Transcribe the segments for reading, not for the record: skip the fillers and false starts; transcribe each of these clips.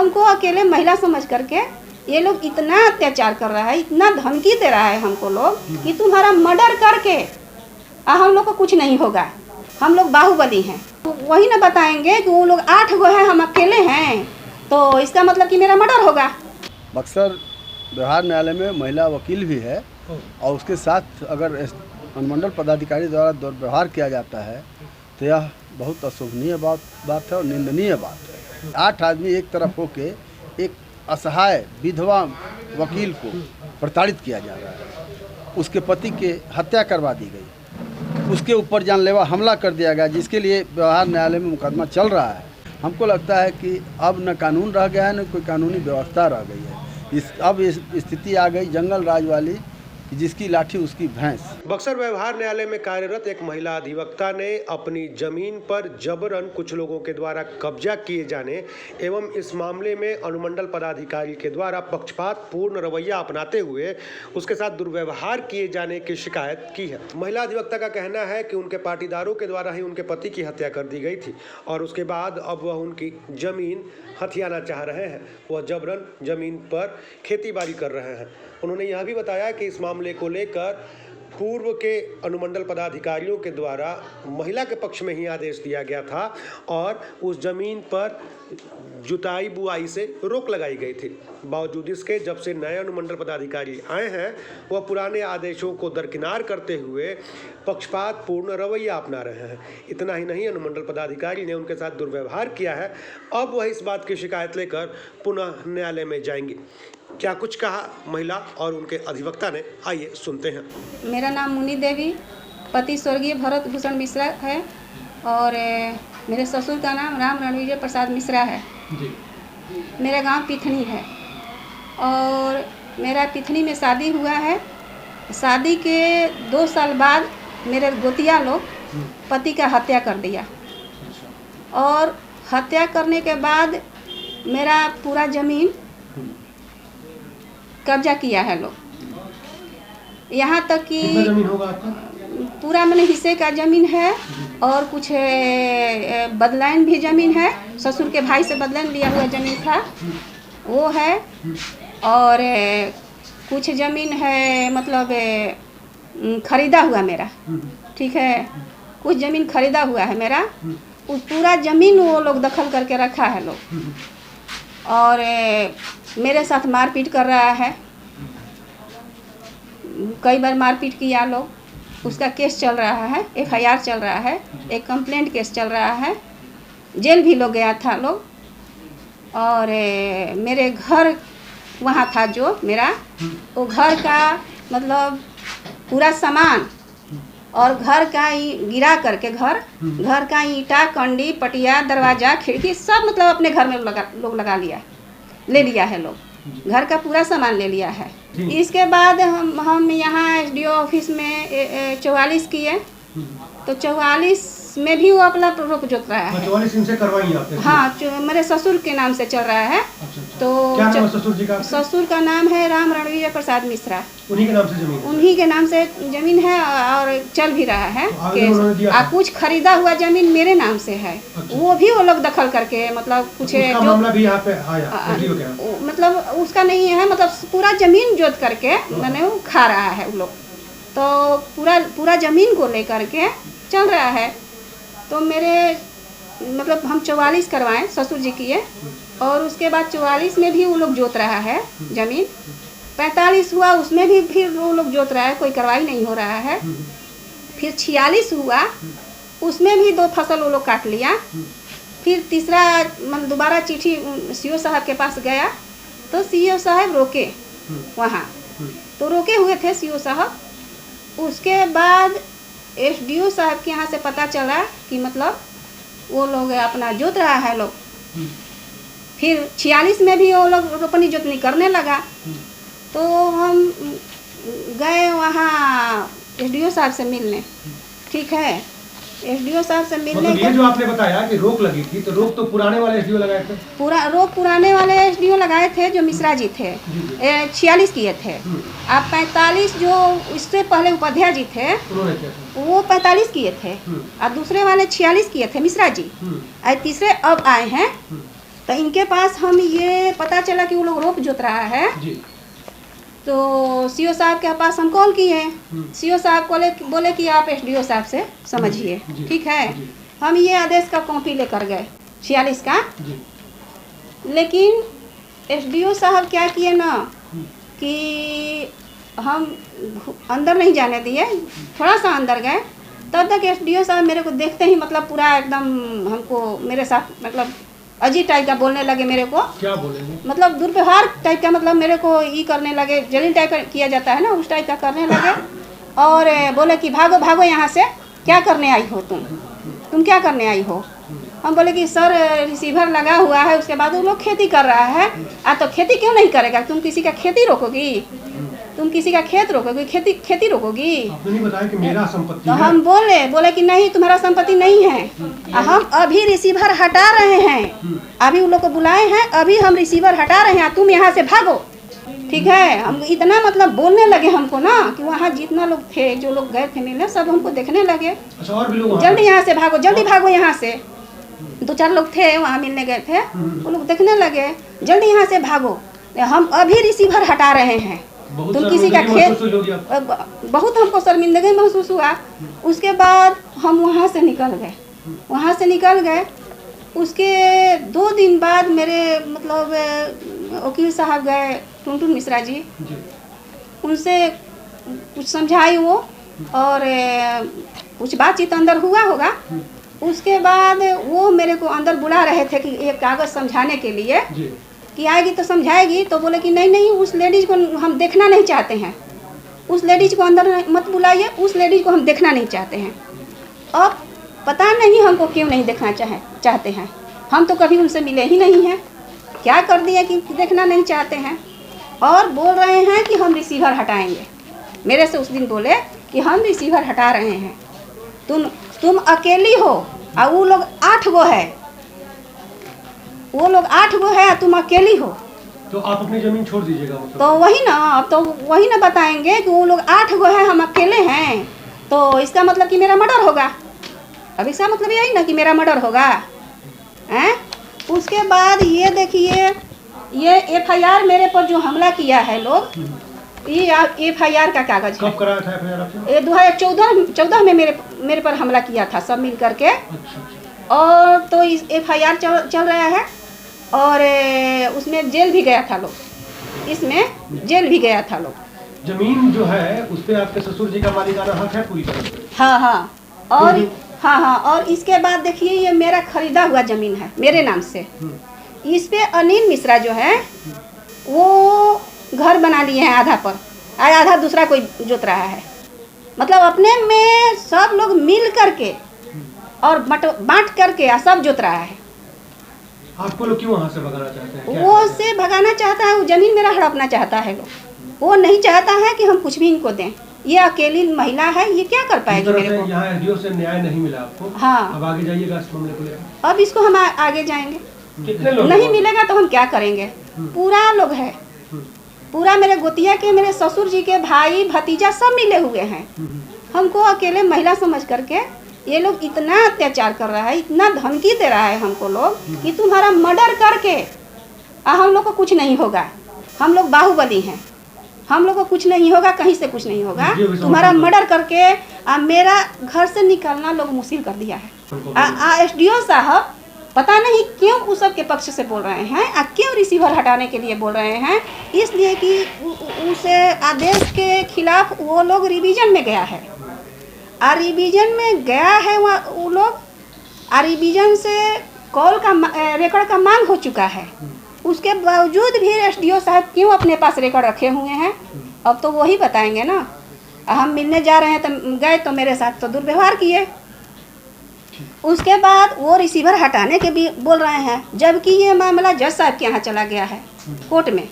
हमको अकेले महिला समझ करके ये लोग इतना अत्याचार कर रहा है, इतना धमकी दे रहा है हमको लोग कि तुम्हारा मर्डर करके हम लोग को कुछ नहीं होगा, हम लोग बाहुबली हैं। तो वही ना बताएंगे कि वो लोग 8 गो हैं, हम अकेले हैं, तो इसका मतलब कि मेरा मर्डर होगा। बक्सर व्यवहार न्यायालय में महिला वकील भी है और उसके साथ अगर अनुमंडल पदाधिकारी द्वारा दुर्व्यवहार किया जाता है तो यह बहुत अशोभनीय बात है और निंदनीय बात है। 8 आदमी एक तरफ होके एक असहाय विधवा वकील को प्रताड़ित किया जा रहा है, उसके पति के हत्या करवा दी गई, उसके ऊपर जानलेवा हमला कर दिया गया, जिसके लिए व्यवहार न्यायालय में मुकदमा चल रहा है। हमको लगता है कि अब न कानून रह गया है न कोई कानूनी व्यवस्था रह गई है। अब इस स्थिति आ गई जंगल राज वाली, जिसकी लाठी उसकी भैंस। बक्सर व्यवहार न्यायालय में कार्यरत एक महिला अधिवक्ता ने अपनी जमीन पर जबरन कुछ लोगों के द्वारा कब्जा किए जाने एवं इस मामले में अनुमंडल पदाधिकारी के द्वारा पक्षपातपूर्ण रवैया अपनाते हुए उसके साथ दुर्व्यवहार किए जाने की शिकायत की है। महिला अधिवक्ता का कहना है कि उनके पाटीदारों के द्वारा ही उनके पति की हत्या कर दी गई थी और उसके बाद अब वह उनकी जमीन हथियाना चाह रहे हैं। वह जबरन जमीन पर खेतीबाड़ी कर रहे हैं। उन्होंने यह भी बताया कि इस मामले को लेकर पूर्व के अनुमंडल पदाधिकारियों के द्वारा महिला के पक्ष में ही आदेश दिया गया था और उस जमीन पर जुताई बुआई से रोक लगाई गई थी। बावजूद इसके जब से नए अनुमंडल पदाधिकारी आए हैं वह पुराने आदेशों को दरकिनार करते हुए पक्षपातपूर्ण रवैया अपना रहे हैं। इतना ही नहीं, अनुमंडल पदाधिकारी ने उनके साथ दुर्व्यवहार किया है। अब वह इस बात की शिकायत लेकर पुनः न्यायालय में जाएंगी। क्या कुछ कहा महिला और उनके अधिवक्ता ने, आइए सुनते हैं। मेरा नाम मुनि देवी, पति स्वर्गीय भरत भूषण मिश्रा है और मेरे ससुर का नाम राम रणविजय प्रसाद मिश्रा है जी। मेरा गांव पिथनी है और मेरा पिथनी में शादी हुआ है। शादी के 2 साल बाद मेरे गोतिया लोग पति का हत्या कर दिया और हत्या करने के बाद मेरा पूरा ज़मीन कब्जा किया है लोग। यहाँ तक कि जमीन होगा आपका? पूरा मैंने हिस्से का ज़मीन है और कुछ बदलाइन भी ज़मीन है। ससुर के भाई से बदलाइन लिया हुआ ज़मीन था वो है और कुछ ज़मीन है मतलब ख़रीदा हुआ मेरा, ठीक है। कुछ ज़मीन ख़रीदा हुआ है मेरा, उस पूरा ज़मीन वो लोग दखल करके रखा है लोग और मेरे साथ मारपीट कर रहा है। कई बार मारपीट किया लोग, उसका केस चल रहा है, FIR चल रहा है, एक कंप्लेंट केस चल रहा है, जेल भी लोग गया था लोग। और मेरे घर वहाँ था जो मेरा, वो घर का मतलब पूरा सामान और घर का गिरा करके घर का ईंटा कंडी पटिया दरवाज़ा खिड़की सब मतलब अपने घर में लोग लगा लिया, ले लिया है लोग, घर का पूरा सामान ले लिया है। इसके बाद हम यहाँ SDO ऑफिस में 44 किए तो 44 में भी वो अपना रोक जोत रहा है। 44 इनसे करवाई आपने? हाँ, मेरे ससुर के नाम से चल रहा है। तो क्या नाम है ससुर जी का? ससुर का नाम है राम रणविजय प्रसाद मिश्रा। उन्हीं के नाम से जमीन? उन्हीं के नाम से जमीन है और चल भी रहा है केस। कुछ खरीदा हुआ जमीन मेरे नाम से है। वो भी वो लोग दखल करके मतलब कुछ जो मामला भी यहाँ पे आया मतलब उसका नहीं है, मतलब पूरा जमीन जोत करके मैंने वो खा रहा है वो लोग। तो पूरा जमीन को लेकर के चल रहा है। तो मेरे मतलब हम 44 करवाएं, ससुर जी किए और उसके बाद 44 में भी वो लोग जोत रहा है ज़मीन। 45 हुआ, उसमें भी फिर वो लोग जोत रहा है, कोई कार्रवाई नहीं हो रहा है। फिर 46 हुआ, उसमें भी 2 फसल वो लोग काट लिया। फिर तीसरा दोबारा चिट्ठी CO साहब के पास गया तो CO साहब रोके वहाँ, तो रोके हुए थे CO साहब। उसके बाद SDO साहब के यहाँ से पता चला कि मतलब वो लोग अपना जोत रहा है लोग। फिर 46 में भी वो लोग रोपनी जोतनी करने लगा। तो हम गए वहाँ SDO साहब से मिलने, ठीक है। SDO साहब से मिलने मतलब ये जो आपने बताया कि रोक लगी थी, तो रोक तो पुराने वाले SDO लगाए थे? पुराने वाले SDO लगाए थे जो मिश्रा जी थे, 46 किए थे। अब 45 जो इससे पहले उपाध्याय जी थे वो 45 किए थे और दूसरे वाले 46 किए थे मिश्रा जी। और तीसरे अब आए हैं तो इनके पास हम ये पता चला कि वो लोग रोप जोत रहा है। जी। तो सीओ साहब के पास हम कॉल किए। सीओ साहब बोले कि आप एसडीओ साहब से समझिए, ठीक है। हम ये आदेश का कॉपी लेकर गए 46 का। लेकिन एसडीओ साहब क्या किए ना कि हम अंदर नहीं जाने दिए, थोड़ा सा अंदर गए, तब तक एसडीओ साहब मेरे को देखते ही मतलब पूरा एकदम हमको मेरे साथ मतलब अजीब टाइप का बोलने लगे मेरे को। क्या बोले? मतलब दुर्व्यवहार टाइप का, मतलब मेरे को ये करने लगे, जलील टाइप का किया जाता है ना, उस टाइप का करने लगे। और बोले कि भागो भागो यहाँ से, क्या करने आई हो तुम क्या करने आई हो? हम बोले कि सर रिसीवर लगा हुआ है, उसके बाद वो लोग खेती कर रहा है। तो खेती क्यों नहीं करेगा? तुम किसी का खेती रोकोगी? तुम किसी का खेत रोकोगी? खेती रोकोगी? आपने नहीं बताया कि मेरा संपत्ति तो है। हम बोले कि नहीं, तुम्हारा संपत्ति नहीं है। हम अभी रिसीवर हटा रहे हैं, अभी उन लोग को बुलाए हैं, अभी हम रिसीवर हटा रहे हैं, तुम यहाँ से भागो, ठीक है। हम इतना मतलब बोलने लगे हमको ना कि वहाँ जितना लोग थे, जो लोग गए थे मिलने, सब हमको देखने लगे। अच्छा, और भी लोग जल्दी यहाँ से भागो, जल्दी भागो यहाँ से। 2-4 लोग थे वहाँ मिलने गए थे, वो लोग देखने लगे, जल्दी यहाँ से भागो, हम अभी रिसीवर हटा रहे हैं। तुम किसी का खेत, बहुत हमको शर्मिंदगी महसूस हुआ। उसके बाद हम वहाँ से निकल गए। उसके 2 दिन बाद मेरे मतलब वकील साहब गए, टुनटुन मिश्रा जी, उनसे कुछ समझाई वो, और कुछ बातचीत अंदर हुआ होगा। उसके बाद वो मेरे को अंदर बुला रहे थे कि एक कागज़ समझाने के लिए कि आएगी तो समझाएगी। तो बोले कि नहीं, उस लेडीज को हम देखना नहीं चाहते हैं, उस लेडीज को अंदर मत बुलाइए, उस लेडीज को हम देखना नहीं चाहते हैं। अब पता नहीं हमको क्यों नहीं देखना चाहते हैं, हम तो कभी उनसे मिले ही नहीं हैं, क्या कर दिया कि देखना नहीं चाहते हैं। और बोल रहे हैं कि हम रिसीवर हटाएंगे, मेरे से उस दिन बोले कि हम रिसीवर हटा रहे हैं, तुम अकेली हो और वो लोग 8 गो है, वो लोग 8 गो है, तुम अकेली हो, तो आप अपनी जमीन छोड़ दीजिएगा। मतलब तो वही ना, अब तो वही ना बताएंगे कि वो लोग 8 गो है, हम अकेले हैं, तो इसका मतलब कि मेरा मर्डर होगा। अब इसका मतलब यही ना कि मेरा मर्डर होगा, हैं। उसके बाद ये देखिए, ये एफआईआर मेरे पर जो हमला किया है लोग, ये एफआईआर का कागज है। कब कराया था एफआईआर आपने? ये 2014 में मेरे पर हमला किया था सब मिल करके। अच्छा। और तो इस एफआईआर चल रहा है, और उसमें जेल भी गया था लोग, इसमें जेल भी गया था लोग। जमीन जो है उस पे आपके ससुर जी का मालिकाना हक है पूरी तरह से? हाँ, और इसके बाद देखिए, ये मेरा खरीदा हुआ जमीन है मेरे नाम से। इस पे अनिल मिश्रा जो है वो घर बना लिए हैं आधा पर, आधा दूसरा कोई जोत रहा है। मतलब अपने में सब लोग मिल करके और बांट करके सब जोत रहा है। आपको लोग क्यों वहाँ से भगाना चाहते हैं? वो से भगाना चाहता है, वो जमीन मेरा हड़पना चाहता है लोग, वो नहीं चाहता है कि हम कुछ भी इनको दें। ये अकेली महिला है, ये क्या कर पाएगी मेरे को? यहाँ एसडीओ से न्याय नहीं मिला आपको? हाँ। अब आगे जाइएगा इस मामले को लेकर? अब इसको हम आगे जाएंगे, कितने लोग नहीं मिलेगा तो हम क्या करेंगे? पूरा लोग है, पूरा मेरे गोतिया के, मेरे ससुर जी के भाई भतीजा सब मिले हुए हैं। हमको अकेले महिला समझ करके ये लोग इतना अत्याचार कर रहा है, इतना धमकी दे रहा है हमको लोग कि तुम्हारा मर्डर करके हम लोग को कुछ नहीं होगा, हम लोग बाहुबली हैं, हम लोग को कुछ नहीं होगा, कहीं से कुछ नहीं होगा, तुम्हारा मर्डर करके मेरा घर से निकलना लोग मुश्किल कर दिया है। एसडीओ साहब पता नहीं क्यों उस सब के पक्ष से बोल रहे हैं, क्यों रिसीवर हटाने के लिए बोल रहे हैं, इसलिए कि उस आदेश के खिलाफ वो लोग रिवीजन में गया है, और रिवीजन में गया है वो लोग, और रिवीजन से कॉल का रिकॉर्ड का मांग हो चुका है। उसके बावजूद भी एसडीओ साहब क्यों अपने पास रिकॉर्ड रखे हुए हैं, अब तो वही बताएंगे ना। हम मिलने जा रहे हैं तो गए तो मेरे साथ तो दुर्व्यवहार किए। उसके बाद वो रिसीवर हटाने के भी बोल रहे हैं, जबकि ये मामला जज साहब के यहाँ चला गया है कोर्ट में।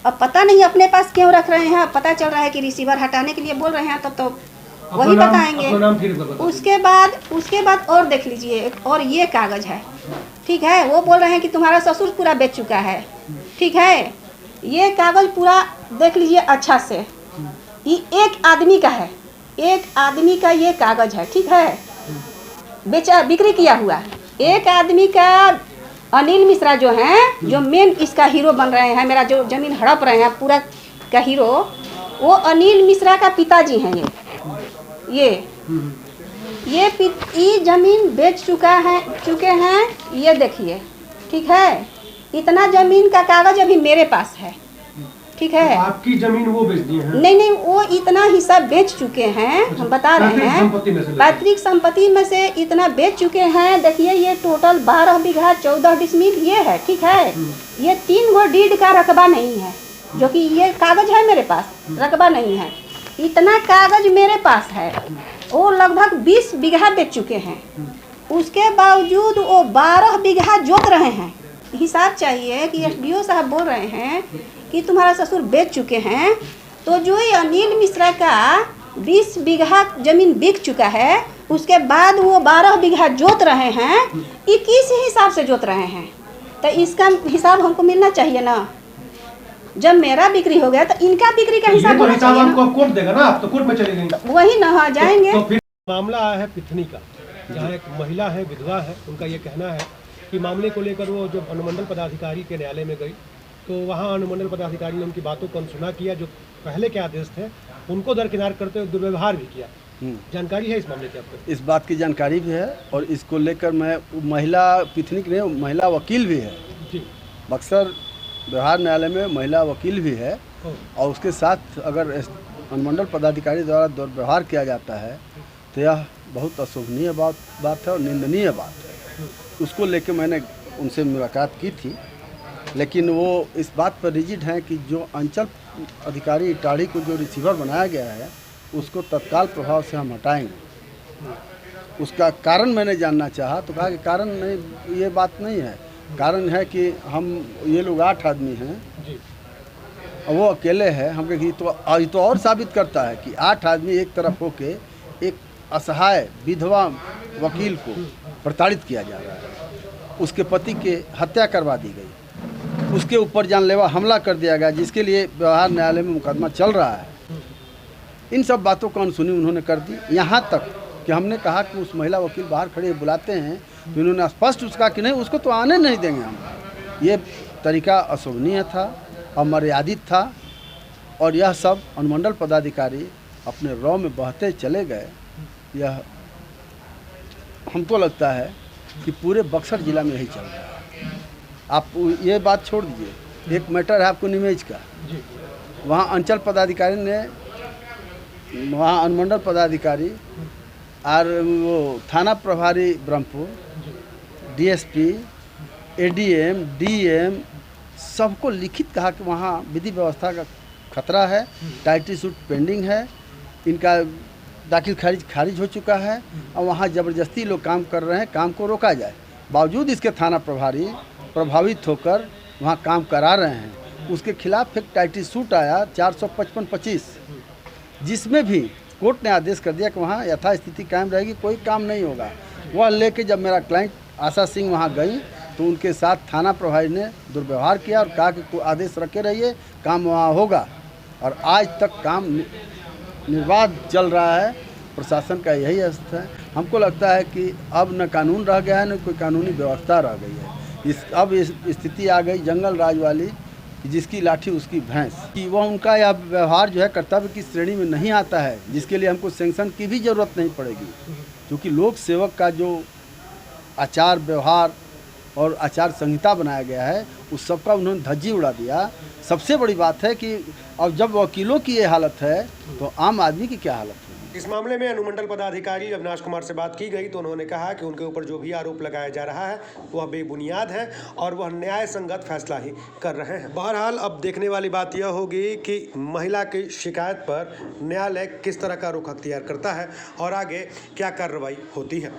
अब पता नहीं अपने पास क्यों रख रहे हैं, पता चल रहा है कि रिसीवर हटाने के लिए बोल रहे हैं, तब तो वही बताएंगे। उसके बाद और देख लीजिए, और ये कागज है, ठीक है। वो बोल रहे हैं कि तुम्हारा ससुर पूरा बेच चुका है, ठीक है। ये कागज पूरा देख लीजिए अच्छा से, ये एक आदमी का है, एक आदमी का ये कागज है, ठीक है, बिक्री किया हुआ एक आदमी का अनिल मिश्रा जो हैं, जो मेन इसका हीरो बन रहे हैं, मेरा जो जमीन हड़प रहे हैं पूरा का हीरो, वो अनिल मिश्रा का पिताजी हैं। ये जमीन बेच चुके हैं। ये देखिए, ठीक है, इतना जमीन का कागज अभी मेरे पास है, ठीक है। तो आपकी जमीन वो बेच दी है? नहीं, वो इतना हिस्सा बेच चुके हैं। हम बता रहे हैं पैतृक संपत्ति में से इतना बेच चुके हैं। देखिए, ये टोटल 12 बीघा 14 डिसमिल ये है, ठीक है। ये 3 गो डीड का रकबा नहीं है, जो कि ये कागज है मेरे पास, रकबा नहीं है। इतना कागज मेरे पास है। वो लगभग 20 बीघा बेच चुके हैं। उसके बावजूद वो 12 बीघा जोत रहे हैं। हिसाब चाहिए कि एसडीओ साहब बोल रहे हैं कि तुम्हारा ससुर बेच चुके हैं, तो जो ये अनिल मिश्रा का 20 बीघा जमीन बिक चुका है, उसके बाद वो 12 बीघा जोत रहे हैं। ये किस हिसाब से जोत रहे हैं? तो इसका हिसाब हमको मिलना चाहिए ना। जब मेरा बिक्री हो गया तो इनका बिक्री का हिसाब होना चाहिए ना। आपको कोर्ट देगा ना, आप तो कोर्ट में चले गए। तो वही ना, हाँ जाएंगे। तो फिर मामला आया है पिथनी का, जहाँ एक महिला है, विधवा है। उनका ये कहना है कि मामले को लेकर वो जब अनुमंडल पदाधिकारी के न्यायालय में गई, तो वहाँ अनुमंडल पदाधिकारी ने उनकी बातों को अनसुना किया। जो पहले के आदेश थे उनको दरकिनार करते हुए दुर्व्यवहार भी किया। जानकारी है इस मामले की आपको? इस बात की जानकारी भी है, और इसको लेकर मैं महिला पिथनिक नहीं, महिला वकील भी है जी। बक्सर बिहार न्यायालय में महिला वकील भी है, और उसके साथ अगर अनुमंडल पदाधिकारी द्वारा दुर्व्यवहार किया जाता है तो यह बहुत अशोभनीय बात है और निंदनीय बात है। उसको लेकर मैंने उनसे मुलाकात की थी, लेकिन वो इस बात पर रिजिड हैं कि जो अंचल अधिकारी इटाढ़ी को जो रिसीवर बनाया गया है उसको तत्काल प्रभाव से हम हटाएंगे। उसका कारण मैंने जानना चाहा तो कहा कि कारण नहीं, ये बात नहीं है। कारण है कि हम ये लोग 8 आदमी हैं और वो अकेले हैं। हम कहे तो और साबित करता है कि 8 आदमी एक तरफ होके एक असहाय विधवा वकील को प्रताड़ित किया जा रहा है। उसके पति के हत्या करवा दी गई, उसके ऊपर जानलेवा हमला कर दिया गया, जिसके लिए बिहार न्यायालय में मुकदमा चल रहा है। इन सब बातों को अनसुनी उन्होंने कर दी। यहाँ तक कि हमने कहा कि उस महिला वकील बाहर खड़े बुलाते हैं, तो इन्होंने स्पष्ट उसका कि नहीं, उसको तो आने नहीं देंगे हम। ये तरीका अशोभनीय था, अमर्यादित था, और यह सब अनुमंडल पदाधिकारी अपने रॉ में बहते चले गए। यह हमको लगता है कि पूरे बक्सर जिला में यही चल रहा है। आप ये बात छोड़ दीजिए, एक मैटर है आपको निमेज का। वहाँ अंचल पदाधिकारी ने, वहाँ अनुमंडल पदाधिकारी और वो थाना प्रभारी ब्रह्मपुर, डीएसपी, एडीएम, डीएम सबको लिखित कहा कि वहाँ विधि व्यवस्था का खतरा है, टाइटल सूट पेंडिंग है, इनका दाखिल खारिज हो चुका है, और वहाँ ज़बरदस्ती लोग काम कर रहे हैं, काम को रोका जाए। बावजूद इसके थाना प्रभारी प्रभावित होकर वहाँ काम करा रहे हैं। उसके खिलाफ एक टाइटल सूट आया 455-25, जिसमें भी कोर्ट ने आदेश कर दिया कि वहाँ यथास्थिति कायम रहेगी, कोई काम नहीं होगा। वह लेके जब मेरा क्लाइंट आशा सिंह वहाँ गई तो उनके साथ थाना प्रभारी ने दुर्व्यवहार किया और कहा कि आदेश रखे रहिए, काम वहाँ होगा। और आज तक काम निर्बाध चल रहा है। प्रशासन का यही अस्तित्व है। हमको लगता है कि अब न कानून रह गया है, न कोई कानूनी व्यवस्था रह गई है। अब इस स्थिति आ गई जंगल राज वाली, जिसकी लाठी उसकी भैंस, कि वह उनका यह व्यवहार जो है कर्तव्य की श्रेणी में नहीं आता है, जिसके लिए हमको सैंक्शन की भी ज़रूरत नहीं पड़ेगी। क्योंकि लोक सेवक का जो आचार व्यवहार और आचार संहिता बनाया गया है, उस सब का उन्होंने धज्जी उड़ा दिया। सबसे बड़ी बात है कि अब जब वकीलों की ये हालत है तो आम आदमी की क्या हालत है। इस मामले में अनुमंडल पदाधिकारी अविनाश कुमार से बात की गई तो उन्होंने कहा कि उनके ऊपर जो भी आरोप लगाया जा रहा है वह बेबुनियाद है और वह न्याय संगत फैसला ही कर रहे हैं। बहरहाल अब देखने वाली बात यह होगी कि महिला की शिकायत पर न्यायालय किस तरह का रुख अख्तियार करता है और आगे क्या कार्रवाई होती है।